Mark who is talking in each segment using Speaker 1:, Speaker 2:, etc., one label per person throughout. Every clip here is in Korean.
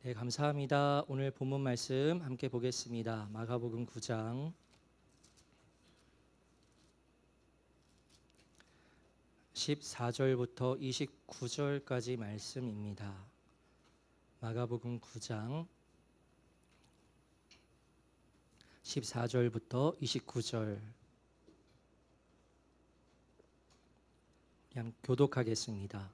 Speaker 1: 네, 감사합니다. 오늘 본문 말씀 함께 보겠습니다. 마가복음 9장 14절부터 29절까지 말씀입니다. 마가복음 9장 14절부터 29절 그냥 교독하겠습니다.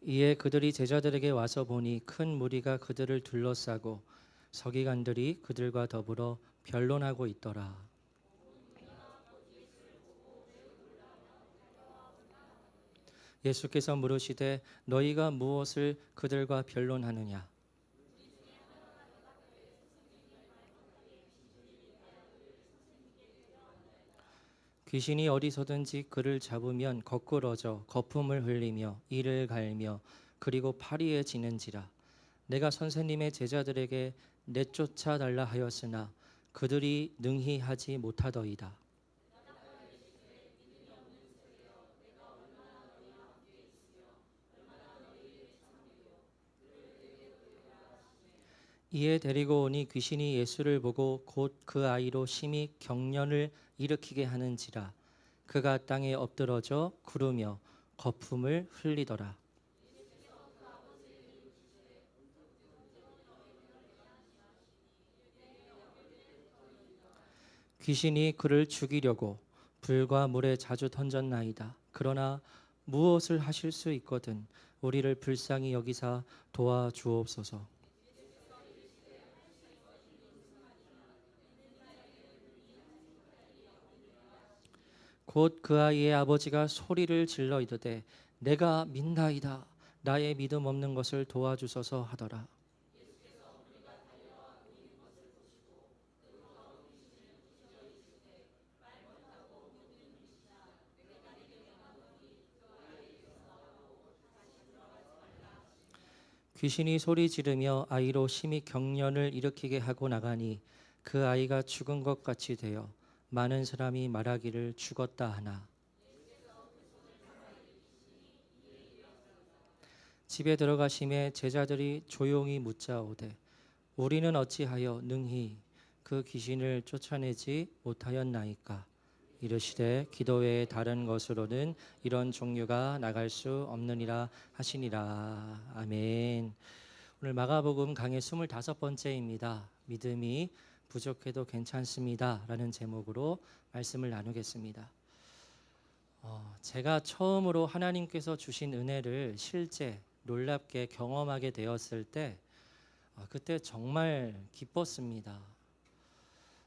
Speaker 1: 이에 그들이 제자들에게 와서 보니 큰 무리가 그들을 둘러싸고 서기관들이 그들과 더불어 변론하고 있더라. 예수께서 물으시되 너희가 무엇을 그들과 변론하느냐? 귀신이 어디서든지 그를 잡으면 거꾸러져 거품을 흘리며 이를 갈며 그리고 파리에 지는지라. 내가 선생님의 제자들에게 내쫓아 달라 하였으나 그들이 능히 하지 못하더이다. 이에 데리고 오니 귀신이 예수를 보고 곧 그 아이로 심히 경련을 일으키게 하는지라. 그가 땅에 엎드러져 구르며 거품을 흘리더라. 귀신이 그를 죽이려고 불과 물에 자주 던졌나이다. 그러나 무엇을 하실 수 있거든 우리를 불쌍히 여기사 도와주옵소서. 곧 그 아이의 아버지가 소리를 질러 이르되 내가 믿나이다. 나의 믿음 없는 것을 도와주소서 하더라. 귀신이 소리 지르며 아이로 심히 경련을 일으키게 하고 나가니 그 아이가 죽은 것 같이 되어 많은 사람이 말하기를 죽었다 하나. 집에 들어가심에 제자들이 조용히 묻자오되 우리는 어찌하여 능히 그 귀신을 쫓아내지 못하였나이까. 이르시되 기도 외에 다른 것으로는 이런 종류가 나갈 수 없느니라 하시니라. 아멘. 오늘 마가복음 강의 25번째입니다. 믿음이 부족해도 괜찮습니다 라는 제목으로 말씀을 나누겠습니다. 제가 처음으로 하나님께서 주신 은혜를 실제 놀랍게 경험하게 되었을 때 그때 정말 기뻤습니다.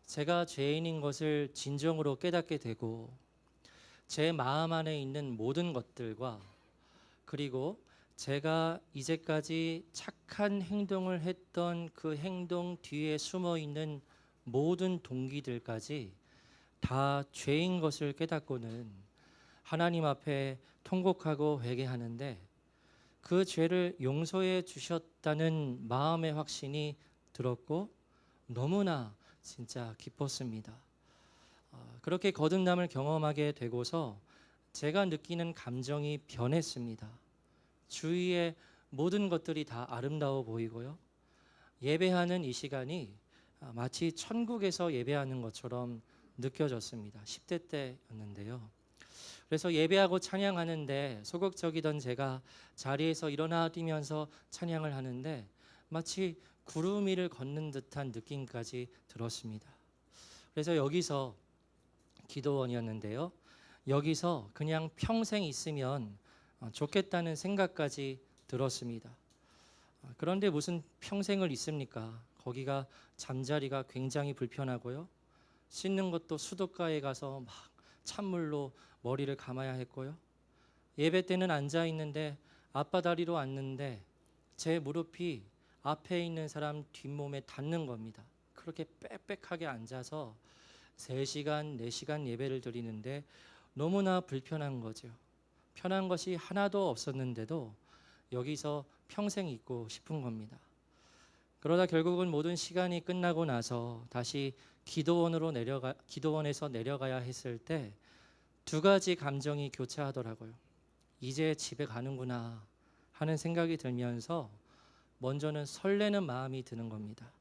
Speaker 1: 제가 죄인인 것을 진정으로 깨닫게 되고 제 마음 안에 있는 모든 것들과 그리고 제가 이제까지 착한 행동을 했던 그 행동 뒤에 숨어 있는 모든 동기들까지 다 죄인 것을 깨닫고는 하나님 앞에 통곡하고 회개하는데 그 죄를 용서해 주셨다는 마음의 확신이 들었고 너무나 진짜 기뻤습니다. 그렇게 거듭남을 경험하게 되고서 제가 느끼는 감정이 변했습니다. 주위의 모든 것들이 다 아름다워 보이고요. 예배하는 이 시간이 마치 천국에서 예배하는 것처럼 느껴졌습니다. 10대 때였는데요. 그래서 예배하고 찬양하는데 소극적이던 제가 자리에서 일어나 뛰면서 찬양을 하는데 마치 구름 위를 걷는 듯한 느낌까지 들었습니다. 그래서 여기서 기도원이었는데요. 여기서 그냥 평생 있으면 좋겠다는 생각까지 들었습니다. 그런데 무슨 평생을 있습니까? 거기가 잠자리가 굉장히 불편하고요. 씻는 것도 수도가에 가서 막 찬물로 머리를 감아야 했고요. 예배 때는 앉아 있는데 앞바다리로 앉는데 제 무릎이 앞에 있는 사람 뒷몸에 닿는 겁니다. 그렇게 빽빽하게 앉아서 3시간, 4시간 예배를 드리는데 너무나 불편한 거죠. 편한 것이 하나도 없었는데도 여기서 평생 있고 싶은 겁니다. 그러다 결국은 모든 시간이 끝나고 나서 다시 기도원에서 내려가야 했을 때 2가지 감정이 교차하더라고요. 이제 집에 가는구나 하는 생각이 들면서 먼저는 설레는 마음이 드는 겁니다.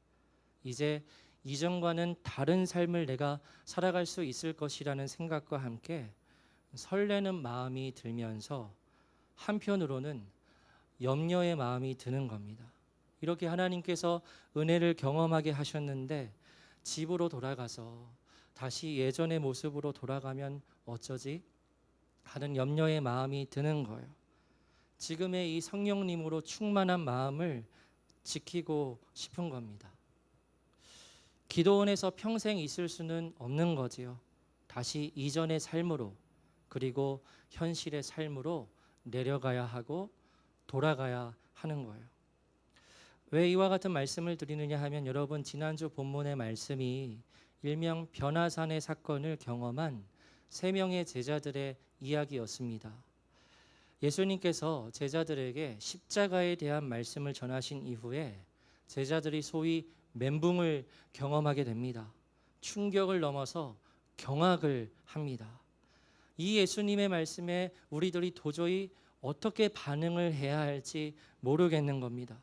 Speaker 1: 이제 이전과는 다른 삶을 내가 살아갈 수 있을 것이라는 생각과 함께 설레는 마음이 들면서 한편으로는 염려의 마음이 드는 겁니다. 이렇게 하나님께서 은혜를 경험하게 하셨는데 집으로 돌아가서 다시 예전의 모습으로 돌아가면 어쩌지? 하는 염려의 마음이 드는 거예요. 지금의 이 성령님으로 충만한 마음을 지키고 싶은 겁니다. 기도원에서 평생 있을 수는 없는 거지요. 다시 이전의 삶으로 그리고 현실의 삶으로 내려가야 하고 돌아가야 하는 거예요. 왜 이와 같은 말씀을 드리느냐 하면 여러분 지난주 본문의 말씀이 일명 변화산의 사건을 경험한 세 명의 제자들의 이야기였습니다. 예수님께서 제자들에게 십자가에 대한 말씀을 전하신 이후에 제자들이 소위 멘붕을 경험하게 됩니다. 충격을 넘어서 경악을 합니다. 이 예수님의 말씀에 우리들이 도저히 어떻게 반응을 해야 할지 모르겠는 겁니다.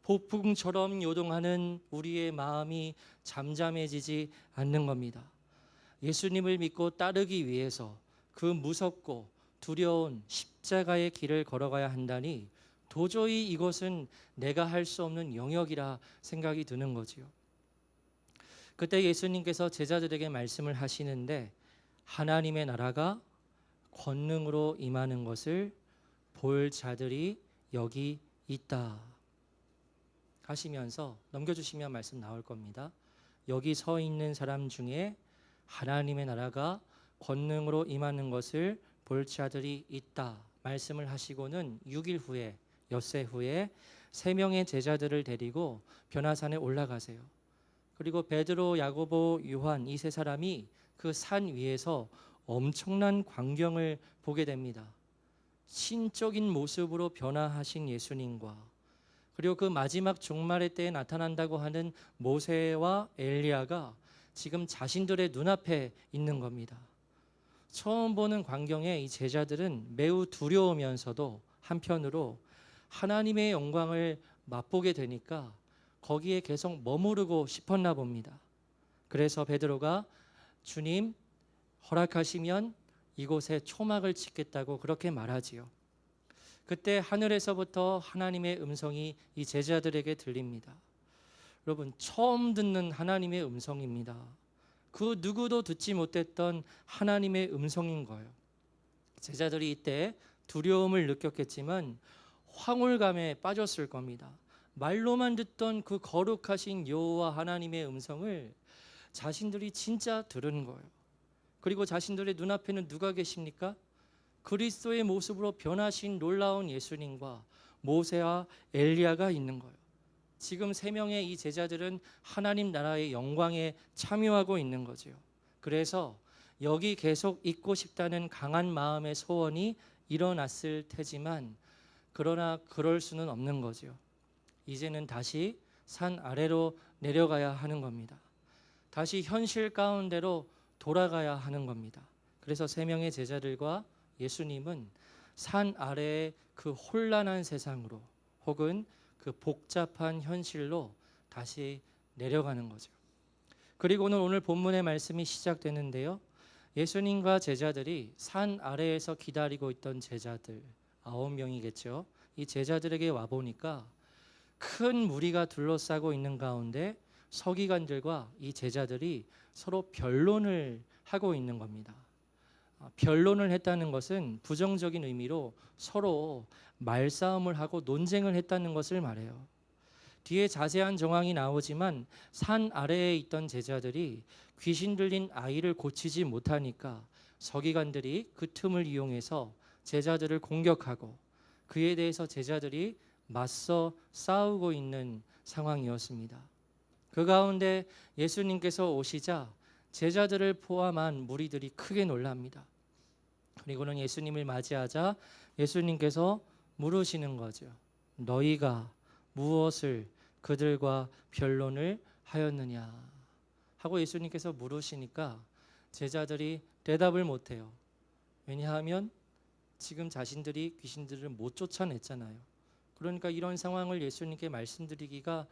Speaker 1: 폭풍처럼 요동하는 우리의 마음이 잠잠해지지 않는 겁니다. 예수님을 믿고 따르기 위해서 그 무섭고 두려운 십자가의 길을 걸어가야 한다니 도저히 이것은 내가 할 수 없는 영역이라 생각이 드는 거지요. 그때 예수님께서 제자들에게 말씀을 하시는데 하나님의 나라가 권능으로 임하는 것을 볼 자들이 여기 있다 하시면서 넘겨주시면 말씀 나올 겁니다. 여기 서 있는 사람 중에 하나님의 나라가 권능으로 임하는 것을 볼 자들이 있다 말씀을 하시고는 6일 후에 엿새 후에 세 명의 제자들을 데리고 변화산에 올라가세요. 그리고 베드로, 야고보, 요한 이 세 사람이 그 산 위에서 엄청난 광경을 보게 됩니다. 신적인 모습으로 변화하신 예수님과 그리고 그 마지막 종말의 때에 나타난다고 하는 모세와 엘리야가 지금 자신들의 눈앞에 있는 겁니다. 처음 보는 광경에 이 제자들은 매우 두려우면서도 한편으로 하나님의 영광을 맛보게 되니까 거기에 계속 머무르고 싶었나 봅니다. 그래서 베드로가 주님 허락하시면 이곳에 초막을 짓겠다고 그렇게 말하지요. 그때 하늘에서부터 하나님의 음성이 이 제자들에게 들립니다. 여러분 처음 듣는 하나님의 음성입니다. 그 누구도 듣지 못했던 하나님의 음성인 거예요. 제자들이 이때 두려움을 느꼈겠지만 황홀감에 빠졌을 겁니다. 말로만 듣던 그 거룩하신 여호와 하나님의 음성을 자신들이 진짜 들은 거예요. 그리고 자신들의 눈앞에는 누가 계십니까? 그리스도의 모습으로 변하신 놀라운 예수님과 모세와 엘리야가 있는 거예요. 지금 세 명의 이 제자들은 하나님 나라의 영광에 참여하고 있는 거죠. 그래서 여기 계속 있고 싶다는 강한 마음의 소원이 일어났을 테지만 그러나 그럴 수는 없는 거죠. 이제는 다시 산 아래로 내려가야 하는 겁니다. 다시 현실 가운데로 돌아가야 하는 겁니다. 그래서 세 명의 제자들과 예수님은 산 아래의 그 혼란한 세상으로 혹은 그 복잡한 현실로 다시 내려가는 거죠. 그리고는 오늘 본문의 말씀이 시작되는데요. 예수님과 제자들이 산 아래에서 기다리고 있던 제자들 9명이겠죠. 이 제자들에게 와보니까 큰 무리가 둘러싸고 있는 가운데 서기관들과 이 제자들이 서로 변론을 하고 있는 겁니다. 변론을 했다는 것은 부정적인 의미로 서로 말싸움을 하고 논쟁을 했다는 것을 말해요. 뒤에 자세한 정황이 나오지만 산 아래에 있던 제자들이 귀신 들린 아이를 고치지 못하니까 서기관들이 그 틈을 이용해서 제자들을 공격하고 그에 대해서 제자들이 맞서 싸우고 있는 상황이었습니다. 그 가운데 예수님께서 오시자 제자들을 포함한 무리들이 크게 놀랍니다. 그리고는 예수님을 맞이하자 예수님께서 물으시는 거죠. 너희가 무엇을 그들과 변론을 하였느냐 하고 예수님께서 물으시니까 제자들이 대답을 못해요. 왜냐하면 지금 자신들이 귀신들을 못 쫓아냈잖아요. 그러니까 이런 상황을 예수님께 말씀드리기가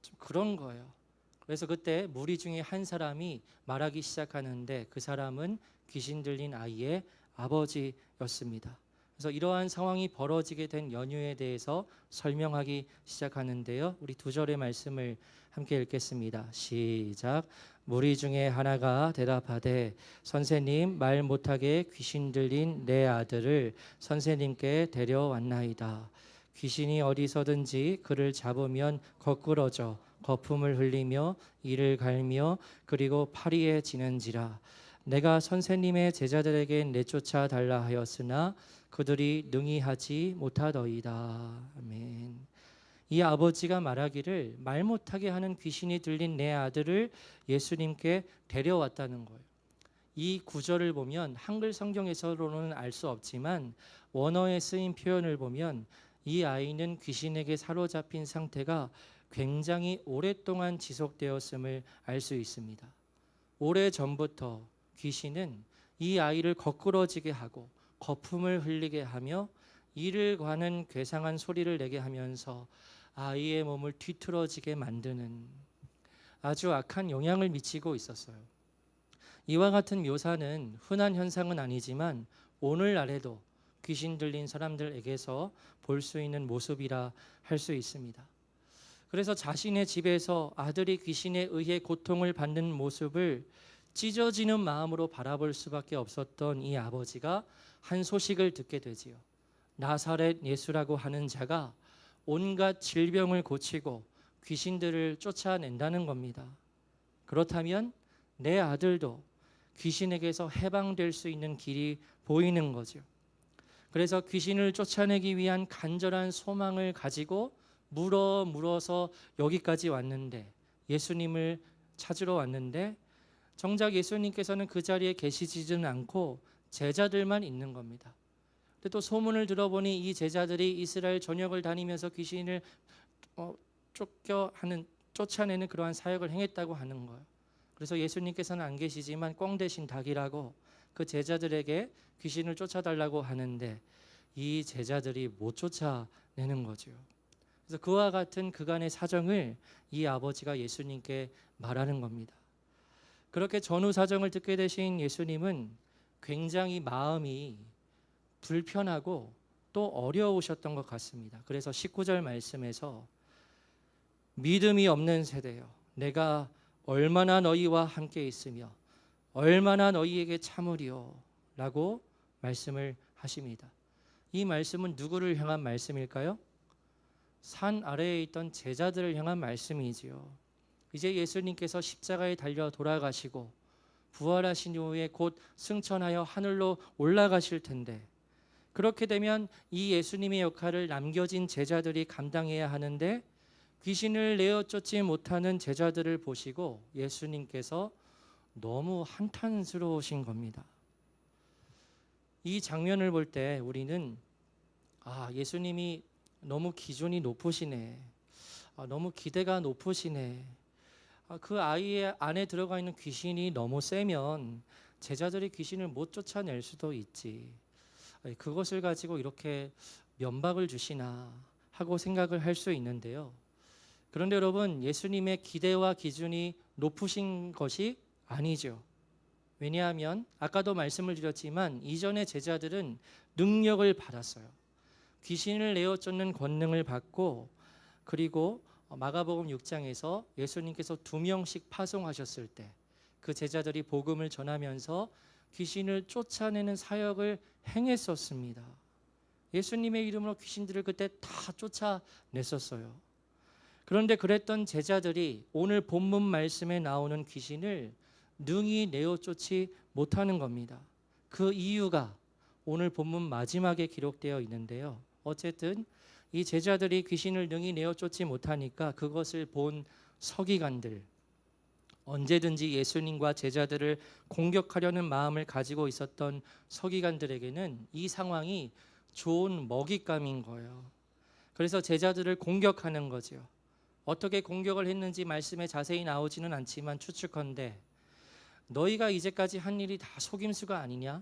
Speaker 1: 좀 그런 거예요. 그래서 그때 무리 중에 한 사람이 말하기 시작하는데 그 사람은 귀신 들린 아이의 아버지였습니다. 그래서 이러한 상황이 벌어지게 된 연유에 대해서 설명하기 시작하는데요. 우리 두 절의 말씀을 함께 읽겠습니다. 시작. 무리 중에 하나가 대답하되 선생님, 말 못하게 귀신 들린 내 아들을 선생님께 데려왔나이다. 귀신이 어디서든지 그를 잡으면 거꾸러져 거품을 흘리며 이를 갈며 그리고 파리에 지는지라. 내가 선생님의 제자들에게 내쫓아 달라 하였으나 그들이 능히 하지 못하더이다. 아멘. 이 아버지가 말하기를 말 못하게 하는 귀신이 들린 내 아들을 예수님께 데려왔다는 거예요. 이 구절을 보면 한글 성경에서로는 알 수 없지만 원어에 쓰인 표현을 보면 이 아이는 귀신에게 사로잡힌 상태가 굉장히 오랫동안 지속되었음을 알 수 있습니다. 오래전부터 귀신은 이 아이를 거꾸러지게 하고 거품을 흘리게 하며 이를 가는 괴상한 소리를 내게 하면서 아이의 몸을 뒤틀어지게 만드는 아주 악한 영향을 미치고 있었어요. 이와 같은 묘사는 흔한 현상은 아니지만 오늘날에도 귀신 들린 사람들에게서 볼 수 있는 모습이라 할 수 있습니다. 그래서 자신의 집에서 아들이 귀신에 의해 고통을 받는 모습을 찢어지는 마음으로 바라볼 수밖에 없었던 이 아버지가 한 소식을 듣게 되지요. 나사렛 예수라고 하는 자가 온갖 질병을 고치고 귀신들을 쫓아낸다는 겁니다. 그렇다면 내 아들도 귀신에게서 해방될 수 있는 길이 보이는 거죠. 그래서 귀신을 쫓아내기 위한 간절한 소망을 가지고 물어서 여기까지 왔는데, 예수님을 찾으러 왔는데 정작 예수님께서는 그 자리에 계시지는 않고 제자들만 있는 겁니다. 근데 또 소문을 들어보니 이 제자들이 이스라엘 전역을 다니면서 귀신을 쫓아내는 그러한 사역을 행했다고 하는 거예요. 그래서 예수님께서는 안 계시지만 꽝 대신 닭이라고 그 제자들에게 귀신을 쫓아달라고 하는데 이 제자들이 못 쫓아내는 거죠. 그래서 그와 같은 그간의 사정을 이 아버지가 예수님께 말하는 겁니다. 그렇게 전후 사정을 듣게 되신 예수님은 굉장히 마음이 불편하고 또 어려우셨던 것 같습니다. 그래서 19절 말씀에서 믿음이 없는 세대여, 내가 얼마나 너희와 함께 있으며 얼마나 너희에게 참으리요 라고 말씀을 하십니다. 이 말씀은 누구를 향한 말씀일까요? 산 아래에 있던 제자들을 향한 말씀이지요. 이제 예수님께서 십자가에 달려 돌아가시고 부활하신 이후에 곧 승천하여 하늘로 올라가실 텐데, 그렇게 되면 이 예수님의 역할을 남겨진 제자들이 감당해야 하는데 귀신을 내어 쫓지 못하는 제자들을 보시고 예수님께서 너무 한탄스러우신 겁니다. 이 장면을 볼 때 우리는 예수님이 너무 기준이 높으시네, 너무 기대가 높으시네, 그 아이의 안에 들어가 있는 귀신이 너무 세면 제자들이 귀신을 못 쫓아낼 수도 있지, 그것을 가지고 이렇게 면박을 주시나 하고 생각을 할 수 있는데요. 그런데 여러분, 예수님의 기대와 기준이 높으신 것이 아니죠. 왜냐하면 아까도 말씀을 드렸지만 이전의 제자들은 능력을 받았어요. 귀신을 내어 쫓는 권능을 받고, 그리고 마가복음 6장에서 예수님께서 2명씩 파송하셨을 때 그 제자들이 복음을 전하면서 귀신을 쫓아내는 사역을 행했었습니다. 예수님의 이름으로 귀신들을 그때 다 쫓아냈었어요. 그런데 그랬던 제자들이 오늘 본문 말씀에 나오는 귀신을 능히 내어 쫓지 못하는 겁니다. 그 이유가 오늘 본문 마지막에 기록되어 있는데요. 어쨌든 이 제자들이 귀신을 능히 내어 쫓지 못하니까 그것을 본 서기관들, 언제든지 예수님과 제자들을 공격하려는 마음을 가지고 있었던 서기관들에게는 이 상황이 좋은 먹잇감인 거예요. 그래서 제자들을 공격하는 거죠. 어떻게 공격을 했는지 말씀에 자세히 나오지는 않지만 추측컨대 너희가 이제까지 한 일이 다 속임수가 아니냐?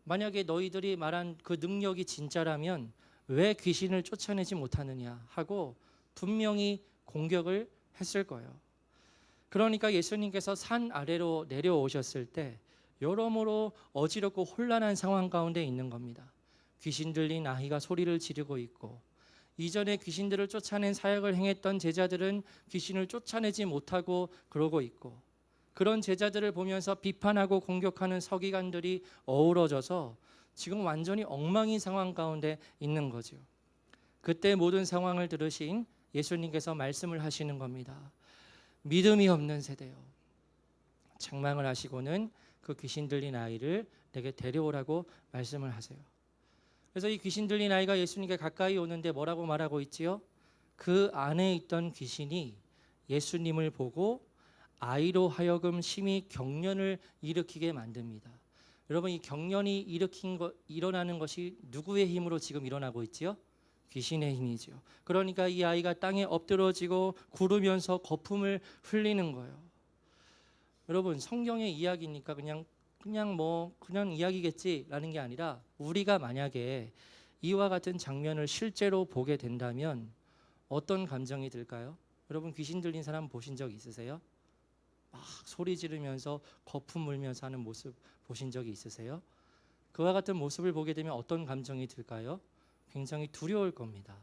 Speaker 1: 만약에 너희들이 말한 그 능력이 진짜라면 왜 귀신을 쫓아내지 못하느냐 하고 분명히 공격을 했을 거예요. 그러니까 예수님께서 산 아래로 내려오셨을 때 여러모로 어지럽고 혼란한 상황 가운데 있는 겁니다. 귀신 들린 아이가 소리를 지르고 있고, 이전에 귀신들을 쫓아낸 사역을 행했던 제자들은 귀신을 쫓아내지 못하고 그러고 있고, 그런 제자들을 보면서 비판하고 공격하는 서기관들이 어우러져서 지금 완전히 엉망인 상황 가운데 있는 거죠. 그때 모든 상황을 들으신 예수님께서 말씀을 하시는 겁니다. 믿음이 없는 세대요. 책망을 하시고는 그 귀신 들린 아이를 내게 데려오라고 말씀을 하세요. 그래서 이 귀신 들린 아이가 예수님께 가까이 오는데 뭐라고 말하고 있지요? 그 안에 있던 귀신이 예수님을 보고 아이로 하여금 심히 경련을 일으키게 만듭니다. 여러분, 이 경련이 일어나는 것이 누구의 힘으로 지금 일어나고 있지요? 귀신의 힘이죠. 그러니까 이 아이가 땅에 엎드러지고 구르면서 거품을 흘리는 거예요. 여러분, 성경의 이야기니까 그냥 이야기겠지라는 게 아니라, 우리가 만약에 이와 같은 장면을 실제로 보게 된다면 어떤 감정이 들까요? 여러분, 귀신 들린 사람 보신 적 있으세요? 막 소리 지르면서 거품 물면서 하는 모습 보신 적이 있으세요? 그와 같은 모습을 보게 되면 어떤 감정이 들까요? 굉장히 두려울 겁니다.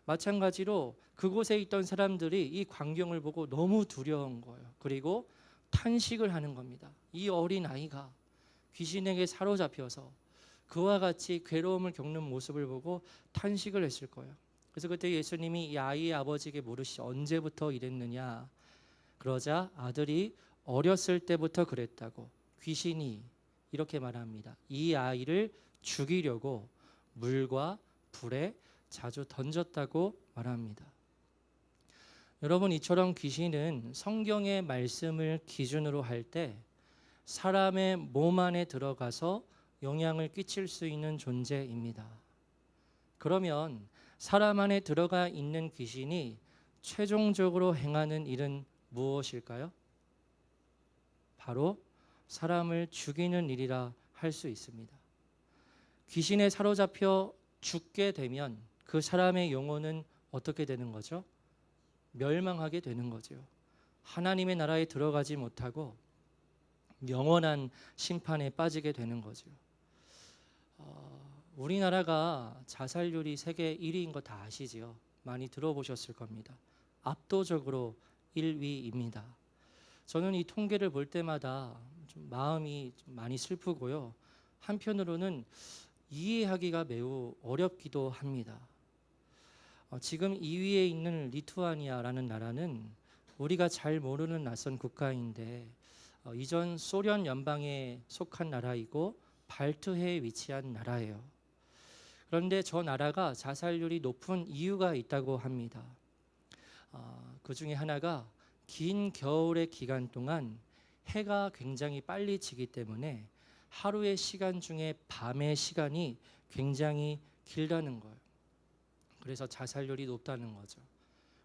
Speaker 1: 마찬가지로 그곳에 있던 사람들이 이 광경을 보고 너무 두려운 거예요. 그리고 탄식을 하는 겁니다. 이 어린 아이가 귀신에게 사로잡혀서 그와 같이 괴로움을 겪는 모습을 보고 탄식을 했을 거예요. 그래서 그때 예수님이 이 아이의 아버지에게 물으시죠. 언제부터 이랬느냐? 그러자 아들이 어렸을 때부터 그랬다고, 귀신이 이렇게 말합니다. 이 아이를 죽이려고 물과 불에 자주 던졌다고 말합니다. 여러분, 이처럼 귀신은 성경의 말씀을 기준으로 할 때 사람의 몸 안에 들어가서 영향을 끼칠 수 있는 존재입니다. 그러면 사람 안에 들어가 있는 귀신이 최종적으로 행하는 일은 무엇일까요? 바로 사람을 죽이는 일이라 할 수 있습니다. 귀신에 사로잡혀 죽게 되면 그 사람의 영혼은 어떻게 되는 거죠? 멸망하게 되는 거죠. 하나님의 나라에 들어가지 못하고 영원한 심판에 빠지게 되는 거죠. 우리나라가 자살률이 세계 1위인 거 다 아시지요? 많이 들어보셨을 겁니다. 압도적으로 1위입니다. 저는 이 통계를 볼 때마다 좀 마음이 좀 많이 슬프고요. 한편으로는 이해하기가 매우 어렵기도 합니다. 지금 2위에 있는 리투아니아라는 나라는 우리가 잘 모르는 낯선 국가인데 이전 소련 연방에 속한 나라이고 발트해에 위치한 나라예요. 그런데 저 나라가 자살률이 높은 이유가 있다고 합니다. 그 중에 하나가 긴 겨울의 기간 동안 해가 굉장히 빨리 지기 때문에 하루의 시간 중에 밤의 시간이 굉장히 길다는 거예요. 그래서 자살률이 높다는 거죠.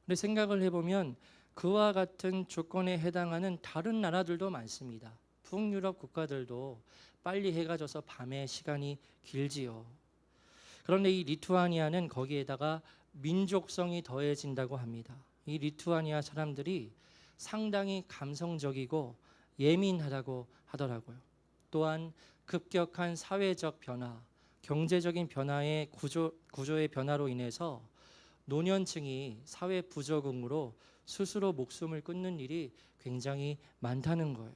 Speaker 1: 근데 생각을 해보면 그와 같은 조건에 해당하는 다른 나라들도 많습니다. 북유럽 국가들도 빨리 해가 져서 밤의 시간이 길지요. 그런데 이 리투아니아는 거기에다가 민족성이 더해진다고 합니다. 이 리투아니아 사람들이 상당히 감성적이고 예민하다고 하더라고요. 또한 급격한 사회적 변화, 경제적인 변화의 구조의 변화로 인해서 노년층이 사회 부적응으로 스스로 목숨을 끊는 일이 굉장히 많다는 거예요.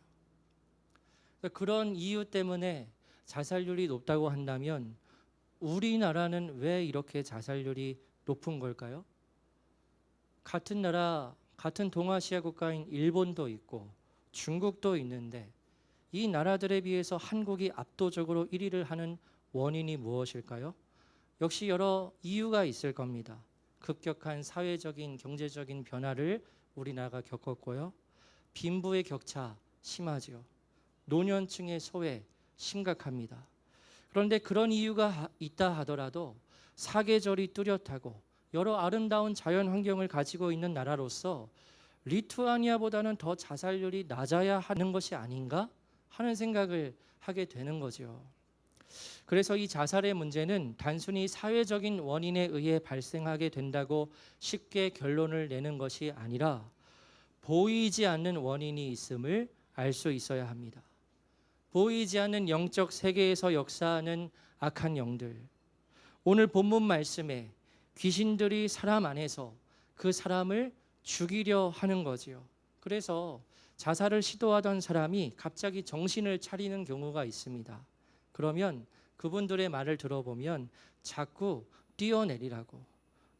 Speaker 1: 그런 이유 때문에 자살률이 높다고 한다면 우리나라는 왜 이렇게 자살률이 높은 걸까요? 같은 나라, 같은 동아시아 국가인 일본도 있고 중국도 있는데 이 나라들에 비해서 한국이 압도적으로 1위를 하는 원인이 무엇일까요? 역시 여러 이유가 있을 겁니다. 급격한 사회적인 경제적인 변화를 우리나라가 겪었고요. 빈부의 격차 심하죠. 노년층의 소외 심각합니다. 그런데 그런 이유가 있다 하더라도 사계절이 뚜렷하고 여러 아름다운 자연 환경을 가지고 있는 나라로서 리투아니아보다는 더 자살률이 낮아야 하는 것이 아닌가 하는 생각을 하게 되는 거죠. 그래서 이 자살의 문제는 단순히 사회적인 원인에 의해 발생하게 된다고 쉽게 결론을 내는 것이 아니라 보이지 않는 원인이 있음을 알 수 있어야 합니다. 보이지 않는 영적 세계에서 역사하는 악한 영들, 오늘 본문 말씀에 귀신들이 사람 안에서 그 사람을 죽이려 하는 거지요. 그래서 자살을 시도하던 사람이 갑자기 정신을 차리는 경우가 있습니다. 그러면 그분들의 말을 들어보면 자꾸 뛰어내리라고,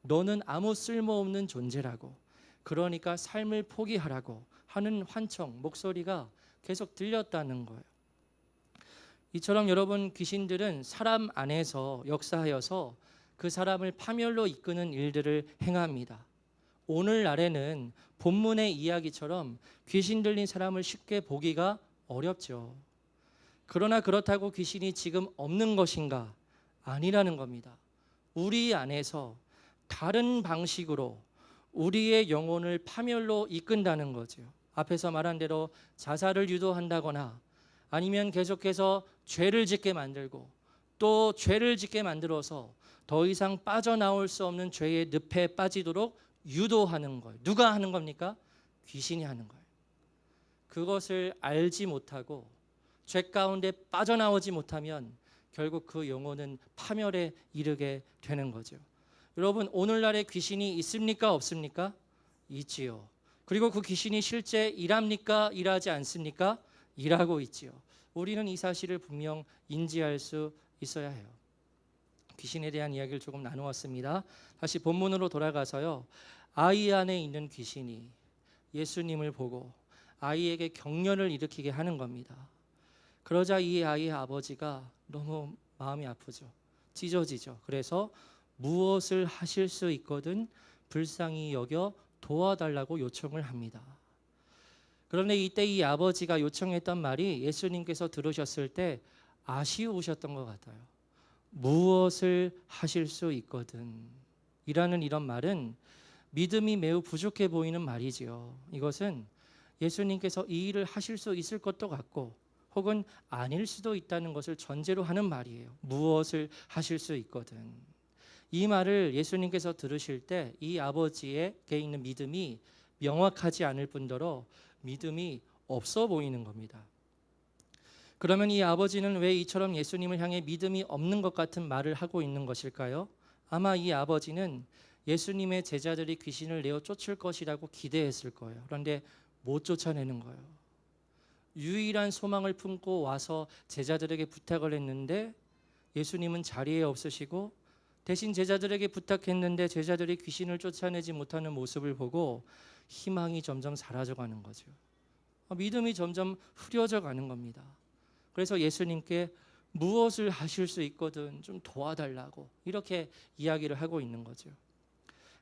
Speaker 1: 너는 아무 쓸모없는 존재라고, 그러니까 삶을 포기하라고 하는 환청, 목소리가 계속 들렸다는 거예요. 이처럼 여러분, 귀신들은 사람 안에서 역사하여서 그 사람을 파멸로 이끄는 일들을 행합니다. 오늘날에는 본문의 이야기처럼 귀신 들린 사람을 쉽게 보기가 어렵죠. 그러나 그렇다고 귀신이 지금 없는 것인가? 아니라는 겁니다. 우리 안에서 다른 방식으로 우리의 영혼을 파멸로 이끈다는 거죠. 앞에서 말한 대로 자살을 유도한다거나 아니면 계속해서 죄를 짓게 만들고 또 죄를 짓게 만들어서 더 이상 빠져나올 수 없는 죄의 늪에 빠지도록 유도하는 거예요. 누가 하는 겁니까? 귀신이 하는 거예요. 그것을 알지 못하고 죄 가운데 빠져나오지 못하면 결국 그 영혼은 파멸에 이르게 되는 거죠. 여러분, 오늘날에 귀신이 있습니까? 없습니까? 있지요. 그리고 그 귀신이 실제 일합니까? 일하지 않습니까? 일하고 있지요. 우리는 이 사실을 분명 인지할 수 있어야 해요. 귀신에 대한 이야기를 조금 나누었습니다. 다시 본문으로 돌아가서요. 아이 안에 있는 귀신이 예수님을 보고 아이에게 격려를 일으키게 하는 겁니다. 그러자 이 아이의 아버지가 너무 마음이 아프죠. 찢어지죠. 그래서 무엇을 하실 수 있거든 불쌍히 여겨 도와달라고 요청을 합니다. 그런데 이때 이 아버지가 요청했던 말이 예수님께서 들으셨을 때 아쉬우셨던 것 같아요. 무엇을 하실 수 있거든 이라는 이런 말은 믿음이 매우 부족해 보이는 말이지요. 이것은 예수님께서 이 일을 하실 수 있을 것도 같고 혹은 아닐 수도 있다는 것을 전제로 하는 말이에요. 무엇을 하실 수 있거든. 이 말을 예수님께서 들으실 때 이 아버지에게 있는 믿음이 명확하지 않을 뿐더러 믿음이 없어 보이는 겁니다. 그러면 이 아버지는 왜 이처럼 예수님을 향해 믿음이 없는 것 같은 말을 하고 있는 것일까요? 아마 이 아버지는 예수님의 제자들이 귀신을 내어 쫓을 것이라고 기대했을 거예요. 그런데 못 쫓아내는 거예요. 유일한 소망을 품고 와서 제자들에게 부탁을 했는데 예수님은 자리에 없으시고 대신 제자들에게 부탁했는데 제자들이 귀신을 쫓아내지 못하는 모습을 보고 희망이 점점 사라져가는 거죠. 믿음이 점점 흐려져 가는 겁니다. 그래서 예수님께 무엇을 하실 수 있거든 좀 도와달라고 이렇게 이야기를 하고 있는 거죠.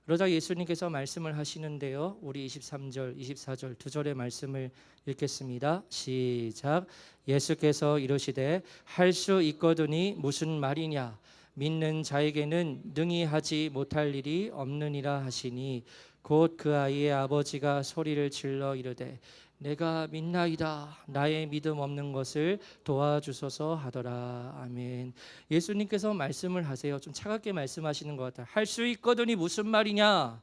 Speaker 1: 그러자 예수님께서 말씀을 하시는데요. 우리 23절, 24절 두 절의 말씀을 읽겠습니다. 시작. 예수께서 이르시되 할 수 있거든이 무슨 말이냐? 믿는 자에게는 능히 하지 못할 일이 없느니라 하시니 곧 그 아이의 아버지가 소리를 질러 이르되 내가 믿나이다. 나의 믿음 없는 것을 도와주소서 하더라. 아멘. 예수님께서 말씀을 하세요. 좀 차갑게 말씀하시는 것 같아요. 할 수 있거든이 무슨 말이냐?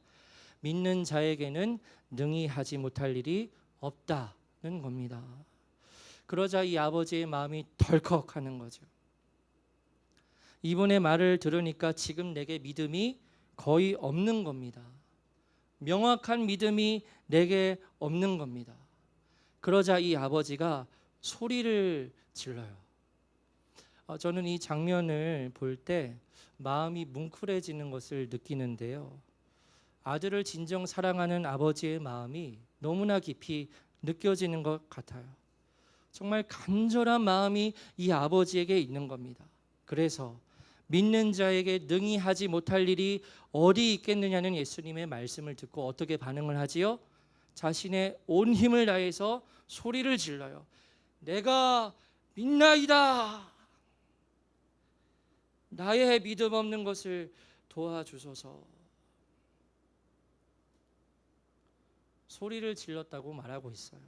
Speaker 1: 믿는 자에게는 능히 하지 못할 일이 없다는 겁니다. 그러자 이 아버지의 마음이 덜컥하는 거죠. 이분의 말을 들으니까 지금 내게 믿음이 거의 없는 겁니다. 명확한 믿음이 내게 없는 겁니다. 그러자 이 아버지가 소리를 질러요. 저는 이 장면을 볼 때 마음이 뭉클해지는 것을 느끼는데요. 아들을 진정 사랑하는 아버지의 마음이 너무나 깊이 느껴지는 것 같아요. 정말 간절한 마음이 이 아버지에게 있는 겁니다. 그래서 믿는 자에게 능히 하지 못할 일이 어디 있겠느냐는 예수님의 말씀을 듣고 어떻게 반응을 하지요? 자신의 온 힘을 다해서 소리를 질러요. 내가 믿나이다. 나의 믿음 없는 것을 도와주소서. 소리를 질렀다고 말하고 있어요.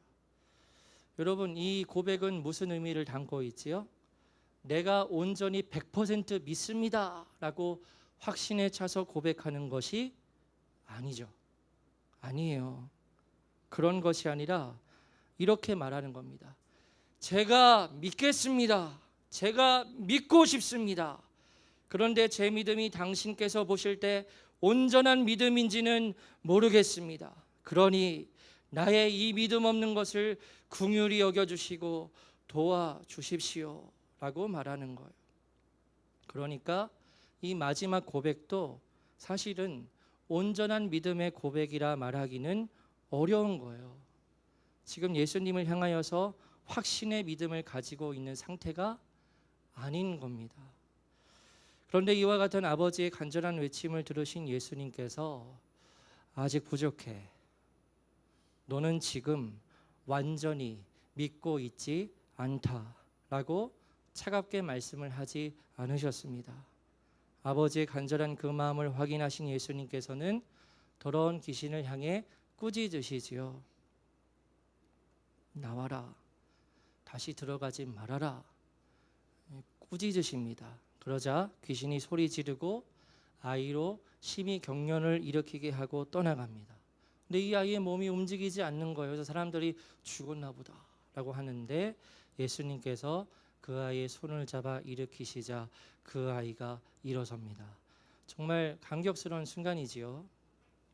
Speaker 1: 여러분, 이 고백은 무슨 의미를 담고 있지요? 내가 온전히 100% 믿습니다 라고 확신에 차서 고백하는 것이 아니죠. 아니에요. 그런 것이 아니라 이렇게 말하는 겁니다. 제가 믿겠습니다. 제가 믿고 싶습니다. 그런데 제 믿음이 당신께서 보실 때 온전한 믿음인지는 모르겠습니다. 그러니 나의 이 믿음 없는 것을 긍휼히 여겨주시고 도와주십시오 라고 말하는 거예요. 그러니까 이 마지막 고백도 사실은 온전한 믿음의 고백이라 말하기는 어려운 거예요. 지금 예수님을 향하여서 확신의 믿음을 가지고 있는 상태가 아닌 겁니다. 그런데 이와 같은 아버지의 간절한 외침을 들으신 예수님께서 아직 부족해. 너는 지금 완전히 믿고 있지 않다라고 차갑게 말씀을 하지 않으셨습니다. 아버지의 간절한 그 마음을 확인하신 예수님께서는 더러운 귀신을 향해 꾸짖으시지요. 나와라. 다시 들어가지 말아라. 꾸짖으십니다. 그러자 귀신이 소리 지르고 아이로 심히 경련을 일으키게 하고 떠나갑니다. 근데 이 아이의 몸이 움직이지 않는 거예요. 그래서 사람들이 죽었나 보다 라고 하는데 예수님께서 그 아이의 손을 잡아 일으키시자 그 아이가 일어섭니다. 정말 감격스러운 순간이지요.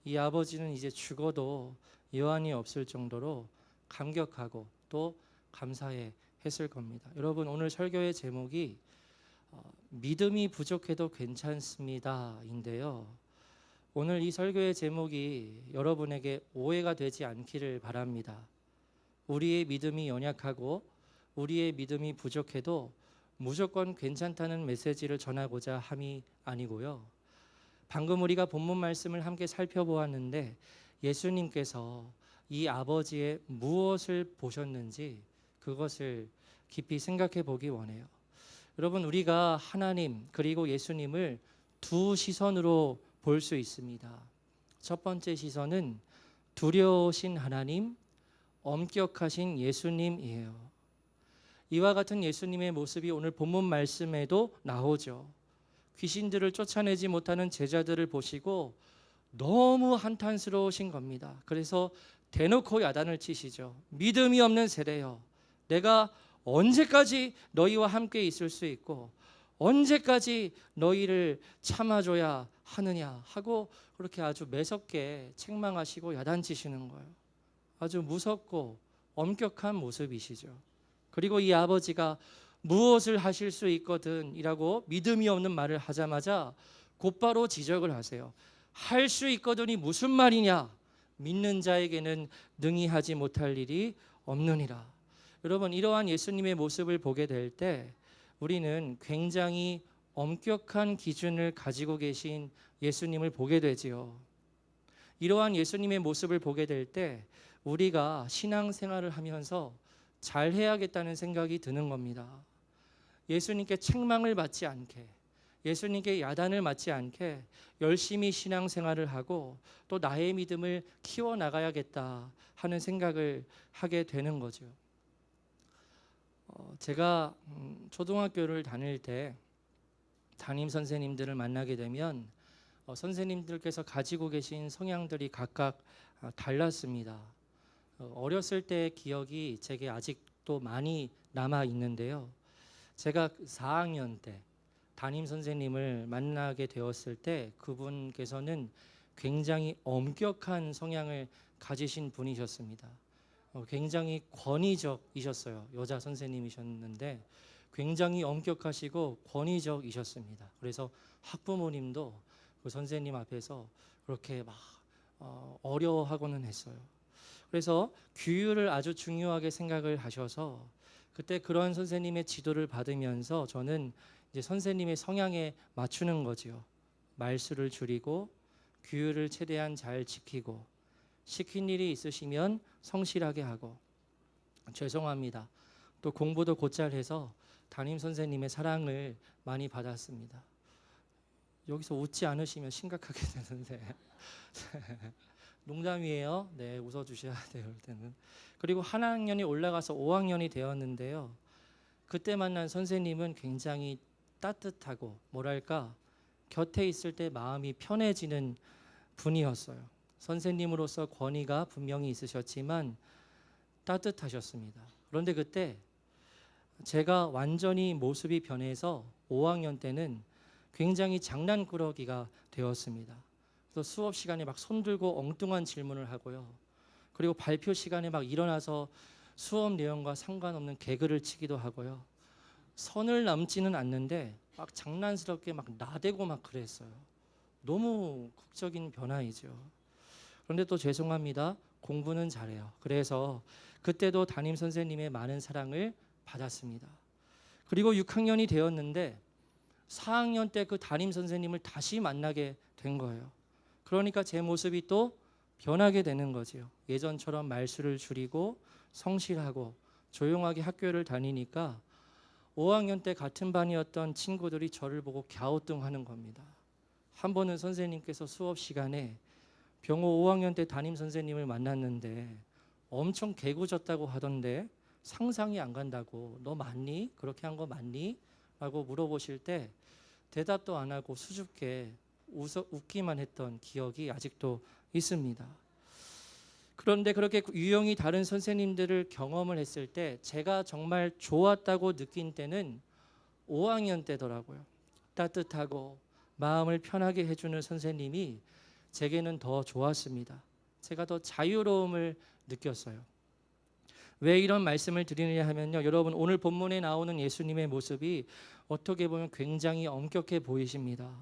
Speaker 1: 이 아버지는 이제 죽어도 여한이 없을 정도로 감격하고 또 감사해 했을 겁니다. 여러분, 오늘 설교의 제목이 믿음이 부족해도 괜찮습니다 인데요, 오늘 이 설교의 제목이 여러분에게 오해가 되지 않기를 바랍니다. 우리의 믿음이 연약하고 우리의 믿음이 부족해도 무조건 괜찮다는 메시지를 전하고자 함이 아니고요, 방금 우리가 본문 말씀을 함께 살펴보았는데 예수님께서 이 아버지의 무엇을 보셨는지 그것을 깊이 생각해 보기 원해요. 여러분, 우리가 하나님 그리고 예수님을 두 시선으로 볼 수 있습니다. 첫 번째 시선은 두려우신 하나님, 엄격하신 예수님이에요. 이와 같은 예수님의 모습이 오늘 본문 말씀에도 나오죠. 귀신들을 쫓아내지 못하는 제자들을 보시고 너무 한탄스러우신 겁니다. 그래서 대놓고 야단을 치시죠. 믿음이 없는 세대여, 내가 언제까지 너희와 함께 있을 수 있고 언제까지 너희를 참아줘야 하느냐 하고 그렇게 아주 매섭게 책망하시고 야단치시는 거예요. 아주 무섭고 엄격한 모습이시죠. 그리고 이 아버지가 무엇을 하실 수 있거든 이라고 믿음이 없는 말을 하자마자 곧바로 지적을 하세요. 할 수 있거든이 무슨 말이냐? 믿는 자에게는 능히 하지 못할 일이 없느니라. 여러분, 이러한 예수님의 모습을 보게 될 때 우리는 굉장히 엄격한 기준을 가지고 계신 예수님을 보게 되지요. 이러한 예수님의 모습을 보게 될 때 우리가 신앙생활을 하면서 잘해야겠다는 생각이 드는 겁니다. 예수님께 책망을 받지 않게, 예수님께 야단을 맞지 않게 열심히 신앙생활을 하고 또 나의 믿음을 키워나가야겠다 하는 생각을 하게 되는 거죠. 제가 초등학교를 다닐 때 담임 선생님들을 만나게 되면 선생님들께서 가지고 계신 성향들이 각각 달랐습니다. 어렸을 때의 기억이 제게 아직도 많이 남아 있는데요, 제가 4학년 때 담임 선생님을 만나게 되었을 때 그분께서는 굉장히 엄격한 성향을 가지신 분이셨습니다. 굉장히 권위적이셨어요. 여자 선생님이셨는데 굉장히 엄격하시고 권위적이셨습니다. 그래서 학부모님도 그 선생님 앞에서 그렇게 막 어려워하고는 했어요. 그래서 규율을 아주 중요하게 생각을 하셔서 그때 그런 선생님의 지도를 받으면서 저는 이제 선생님의 성향에 맞추는 거지요. 말수를 줄이고 규율을 최대한 잘 지키고 시킨 일이 있으시면 성실하게 하고, 죄송합니다, 또 공부도 곧잘 해서 담임 선생님의 사랑을 많이 받았습니다. 여기서 웃지 않으시면 심각하게 되는데 농담이에요. 네, 웃어주셔야 돼요. 때는. 그리고 한 학년이 올라가서 5학년이 되었는데요, 그때 만난 선생님은 굉장히 따뜻하고 뭐랄까 곁에 있을 때 마음이 편해지는 분이었어요. 선생님으로서 권위가 분명히 있으셨지만 따뜻하셨습니다. 그런데 그때 제가 완전히 모습이 변해서 5학년 때는 굉장히 장난꾸러기가 되었습니다. 그래서 수업 시간에 막 손들고 엉뚱한 질문을 하고요. 그리고 발표 시간에 막 일어나서 수업 내용과 상관없는 개그를 치기도 하고요. 선을 넘지는 않는데 막 장난스럽게 막 나대고 막 그랬어요. 너무 극적인 변화이죠. 그런데 또 죄송합니다. 공부는 잘해요. 그래서 그때도 담임 선생님의 많은 사랑을 받았습니다. 그리고 6학년이 되었는데 4학년 때 그 담임 선생님을 다시 만나게 된 거예요. 그러니까 제 모습이 또 변하게 되는 거죠. 예전처럼 말수를 줄이고 성실하고 조용하게 학교를 다니니까 5학년 때 같은 반이었던 친구들이 저를 보고 갸우뚱하는 겁니다. 한 번은 선생님께서 수업 시간에 병호 5학년 때 담임 선생님을 만났는데 엄청 개구졌다고 하던데 상상이 안 간다고, 너 맞니? 그렇게 한 거 맞니? 라고 물어보실 때 대답도 안 하고 수줍게 웃기만 했던 기억이 아직도 있습니다. 그런데 그렇게 유형이 다른 선생님들을 경험을 했을 때 제가 정말 좋았다고 느낀 때는 5학년 때더라고요. 따뜻하고 마음을 편하게 해주는 선생님이 제게는 더 좋았습니다. 제가 더 자유로움을 느꼈어요. 왜 이런 말씀을 드리느냐 하면요, 여러분 오늘 본문에 나오는 예수님의 모습이 어떻게 보면 굉장히 엄격해 보이십니다.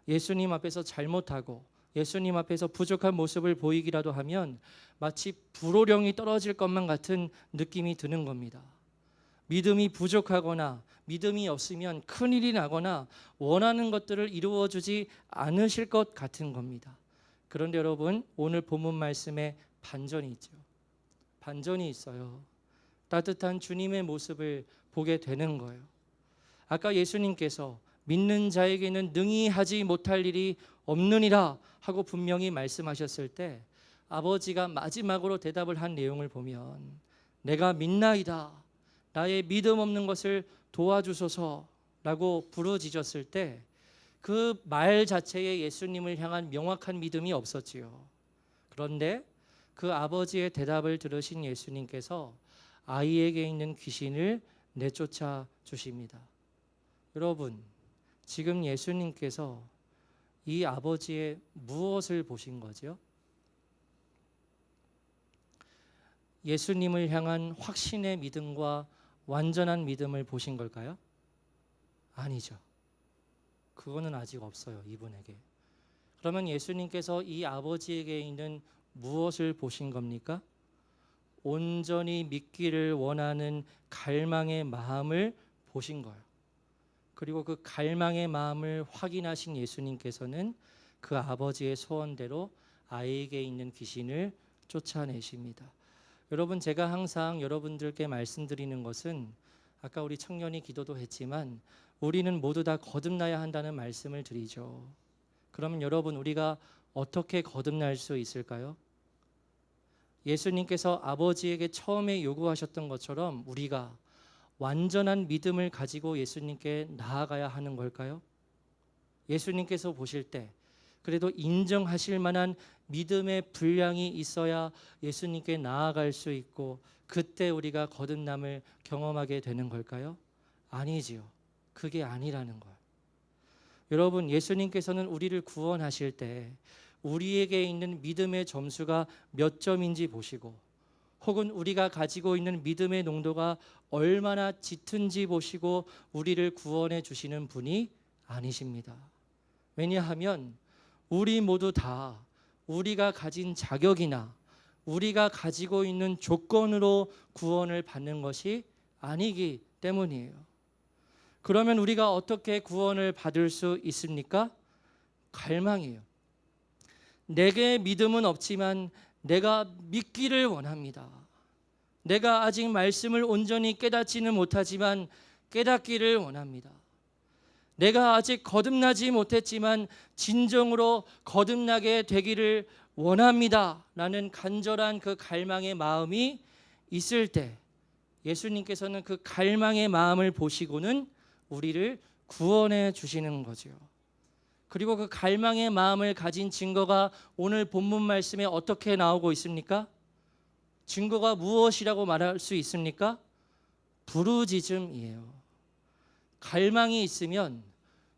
Speaker 1: 예수님 앞에서 잘못하고 예수님 앞에서 부족한 모습을 보이기라도 하면 마치 불호령이 떨어질 것만 같은 느낌이 드는 겁니다. 믿음이 부족하거나 믿음이 없으면 큰일이 나거나 원하는 것들을 이루어주지 않으실 것 같은 겁니다. 그런데 여러분 오늘 본문 말씀에 반전이 있죠. 반전이 있어요. 따뜻한 주님의 모습을 보게 되는 거예요. 아까 예수님께서 믿는 자에게는 능히 하지 못할 일이 없느니라 하고 분명히 말씀하셨을 때 아버지가 마지막으로 대답을 한 내용을 보면 내가 믿나이다, 나의 믿음 없는 것을 도와주소서라고 부르짖었을 때 그 말 자체에 예수님을 향한 명확한 믿음이 없었지요. 그런데 그 아버지의 대답을 들으신 예수님께서 아이에게 있는 귀신을 내쫓아 주십니다. 여러분, 지금 예수님께서 이 아버지의 무엇을 보신 거죠? 예수님을 향한 확신의 믿음과 완전한 믿음을 보신 걸까요? 아니죠. 그거는 아직 없어요, 이분에게. 그러면 예수님께서 이 아버지에게 있는 무엇을 보신 겁니까? 온전히 믿기를 원하는 갈망의 마음을 보신 거예요. 그리고 그 갈망의 마음을 확인하신 예수님께서는 그 아버지의 소원대로 아이에게 있는 귀신을 쫓아내십니다. 여러분, 제가 항상 여러분들께 말씀드리는 것은 아까 우리 청년이 기도도 했지만 우리는 모두 다 거듭나야 한다는 말씀을 드리죠. 그러면 여러분, 우리가 어떻게 거듭날 수 있을까요? 예수님께서 아버지에게 처음에 요구하셨던 것처럼 우리가 완전한 믿음을 가지고 예수님께 나아가야 하는 걸까요? 예수님께서 보실 때 그래도 인정하실 만한 믿음의 분량이 있어야 예수님께 나아갈 수 있고 그때 우리가 거듭남을 경험하게 되는 걸까요? 아니지요. 그게 아니라는 거예요. 여러분, 예수님께서는 우리를 구원하실 때 우리에게 있는 믿음의 점수가 몇 점인지 보시고 혹은 우리가 가지고 있는 믿음의 농도가 얼마나 짙은지 보시고 우리를 구원해 주시는 분이 아니십니다. 왜냐하면 우리 모두 다 우리가 가진 자격이나 우리가 가지고 있는 조건으로 구원을 받는 것이 아니기 때문이에요. 그러면 우리가 어떻게 구원을 받을 수 있습니까? 갈망이에요. 내게 믿음은 없지만 내가 믿기를 원합니다. 내가 아직 말씀을 온전히 깨닫지는 못하지만 깨닫기를 원합니다. 내가 아직 거듭나지 못했지만 진정으로 거듭나게 되기를 원합니다. 라는 간절한 그 갈망의 마음이 있을 때 예수님께서는 그 갈망의 마음을 보시고는 우리를 구원해 주시는 거죠. 그리고 그 갈망의 마음을 가진 증거가 오늘 본문 말씀에 어떻게 나오고 있습니까? 증거가 무엇이라고 말할 수 있습니까? 부르짖음이에요. 갈망이 있으면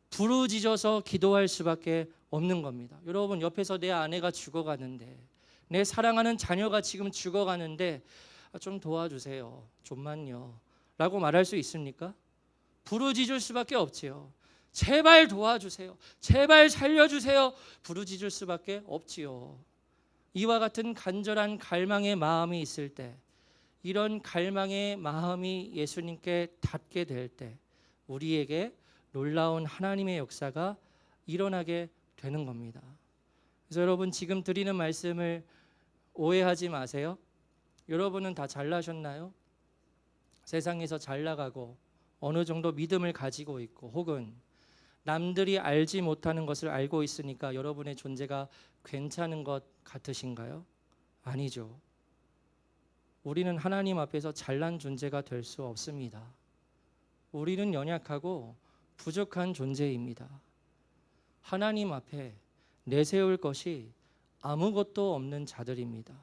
Speaker 1: 부르짖어서 기도할 수밖에 없는 겁니다. 여러분, 옆에서 내 아내가 죽어가는데, 내 사랑하는 자녀가 지금 죽어가는데 좀 도와주세요, 좀만요 라고 말할 수 있습니까? 부르짖을 수밖에 없지요. 제발 도와주세요, 제발 살려주세요, 부르짖을 수밖에 없지요. 이와 같은 간절한 갈망의 마음이 있을 때, 이런 갈망의 마음이 예수님께 닿게 될 때 우리에게 놀라운 하나님의 역사가 일어나게 되는 겁니다. 그래서 여러분, 지금 드리는 말씀을 오해하지 마세요. 여러분은 다 잘나셨나요? 세상에서 잘 나가고 어느 정도 믿음을 가지고 있고, 혹은 남들이 알지 못하는 것을 알고 있으니까 여러분의 존재가 괜찮은 것 같으신가요? 아니죠. 우리는 하나님 앞에서 잘난 존재가 될 수 없습니다. 우리는 연약하고 부족한 존재입니다. 하나님 앞에 내세울 것이 아무것도 없는 자들입니다.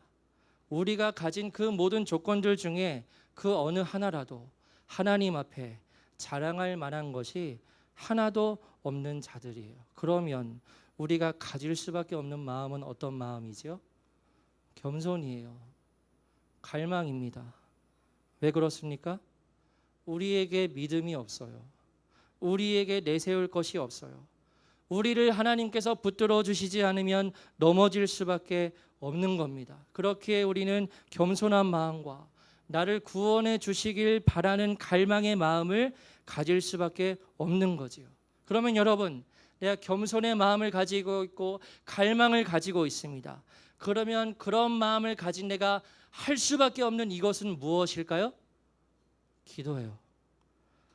Speaker 1: 우리가 가진 그 모든 조건들 중에 그 어느 하나라도 하나님 앞에 자랑할 만한 것이 하나도 없는 자들이에요. 그러면 우리가 가질 수밖에 없는 마음은 어떤 마음이죠? 겸손이에요. 갈망입니다. 왜 그렇습니까? 우리에게 믿음이 없어요. 우리에게 내세울 것이 없어요. 우리를 하나님께서 붙들어 주시지 않으면 넘어질 수밖에 없는 겁니다. 그렇기에 우리는 겸손한 마음과 나를 구원해 주시길 바라는 갈망의 마음을 가질 수밖에 없는 거지요. 그러면 여러분, 내가 겸손의 마음을 가지고 있고 갈망을 가지고 있습니다. 그러면 그런 마음을 가진 내가 할 수밖에 없는 이것은 무엇일까요? 기도예요.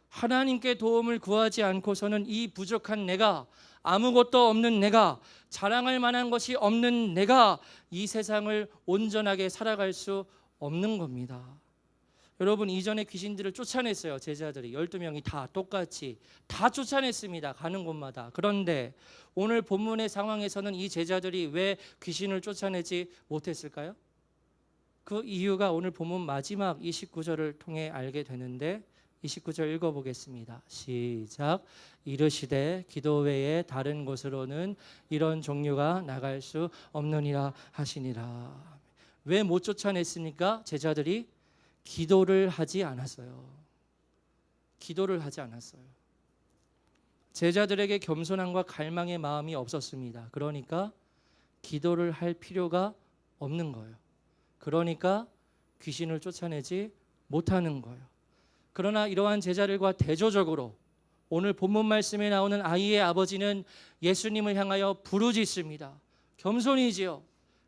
Speaker 1: 하나님께 도움을 구하지 않고서는 이 부족한 내가, 아무것도 없는 내가, 자랑할 만한 것이 없는 내가 이 세상을 온전하게 살아갈 수 없는 겁니다. 여러분, 이전에 귀신들을 쫓아냈어요. 제자들이 12명이 다 똑같이 다 쫓아냈습니다. 가는 곳마다. 그런데 오늘 본문의 상황에서는 이 제자들이 왜 귀신을 쫓아내지 못했을까요? 그 이유가 오늘 본문 마지막 29절을 통해 알게 되는데, 29절 읽어보겠습니다. 시작. 이르시되 기도 외에 다른 곳으로는 이런 종류가 나갈 수 없느니라 하시니라. 왜 못 쫓아냈습니까? 제자들이 기도를 하지 않았어요. 기도를 하지 않았어요. 제자들에게 겸손함과 갈망의 마음이 없었습니다. 그러니까 기도를 할 필요가 없는 거예요. 그러니까 귀신을 쫓아내지 못하는 거예요. 그러나 이러한 제자들과 대조적으로 오늘 본문 말씀에 나오는 아이의 아버지는 예수님을 향하여 부르짖습니다. 겸손이지요.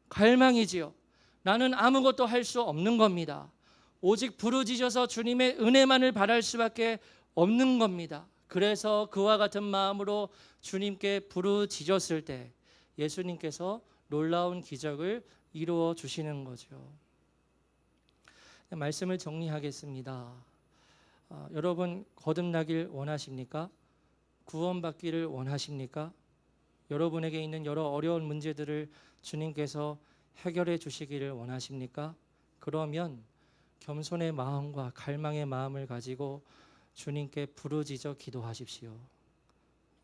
Speaker 1: 갈망이지요. 나는 아무것도 할 수 없는 겁니다. 오직 부르짖어서 주님의 은혜만을 바랄 수밖에 없는 겁니다. 그래서 그와 같은 마음으로 주님께 부르짖었을 때 예수님께서 놀라운 기적을 이루어 주시는 거죠. 말씀을 정리하겠습니다. 여러분, 거듭나길 원하십니까? 구원받기를 원하십니까? 여러분에게 있는 여러 어려운 문제들을 주님께서 해결해 주시기를 원하십니까? 그러면 겸손의 마음과 갈망의 마음을 가지고 주님께 부르짖어 기도하십시오.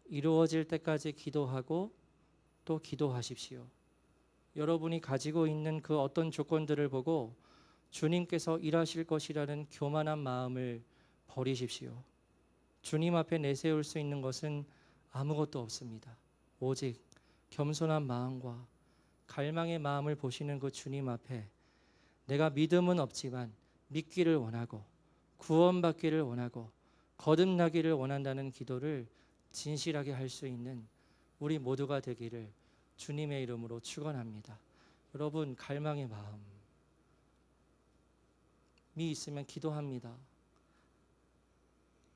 Speaker 1: 이루어질 때까지 기도하고 또 기도하십시오. 여러분이 가지고 있는 그 어떤 조건들을 보고 주님께서 일하실 것이라는 교만한 마음을 버리십시오. 주님 앞에 내세울 수 있는 것은 아무것도 없습니다. 오직 겸손한 마음과 갈망의 마음을 보시는 그 주님 앞에 내가 믿음은 없지만 믿기를 원하고 구원받기를 원하고 거듭나기를 원한다는 기도를 진실하게 할 수 있는 우리 모두가 되기를 주님의 이름으로 축원합니다. 여러분, 갈망의 마음이 있으면 기도합니다.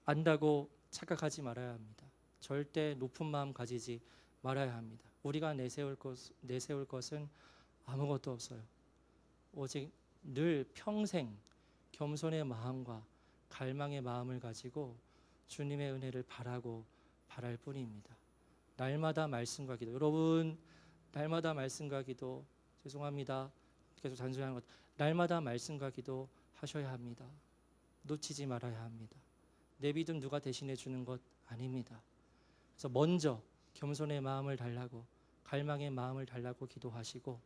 Speaker 1: 안다고 착각하지 말아야 합니다. 절대 높은 마음 가지지 말아야 합니다. 우리가 내세울 것은 아무것도 없어요. 오직 늘 평생 겸손의 마음과 갈망의 마음을 가지고 주님의 은혜를 바랄 뿐입니다. 날마다 말씀과 기도. 여러분, 날마다 말씀과 기도. 죄송합니다. 계속 잔소리하는 것. 날마다 말씀과 기도 하셔야 합니다. 놓치지 말아야 합니다. 내 믿음 누가 대신해 주는 것 아닙니다. 그래서 먼저 겸손의 마음을 달라고, 갈망의 마음을 달라고 기도하시고,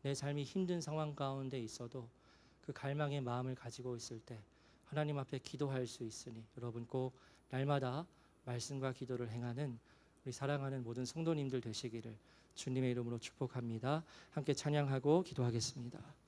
Speaker 1: 내 삶이 힘든 상황 가운데 있어도 그 갈망의 마음을 가지고 있을 때 하나님 앞에 기도할 수 있으니 여러분 꼭 날마다 말씀과 기도를 행하는 우리 사랑하는 모든 성도님들 되시기를 주님의 이름으로 축복합니다. 함께 찬양하고 기도하겠습니다.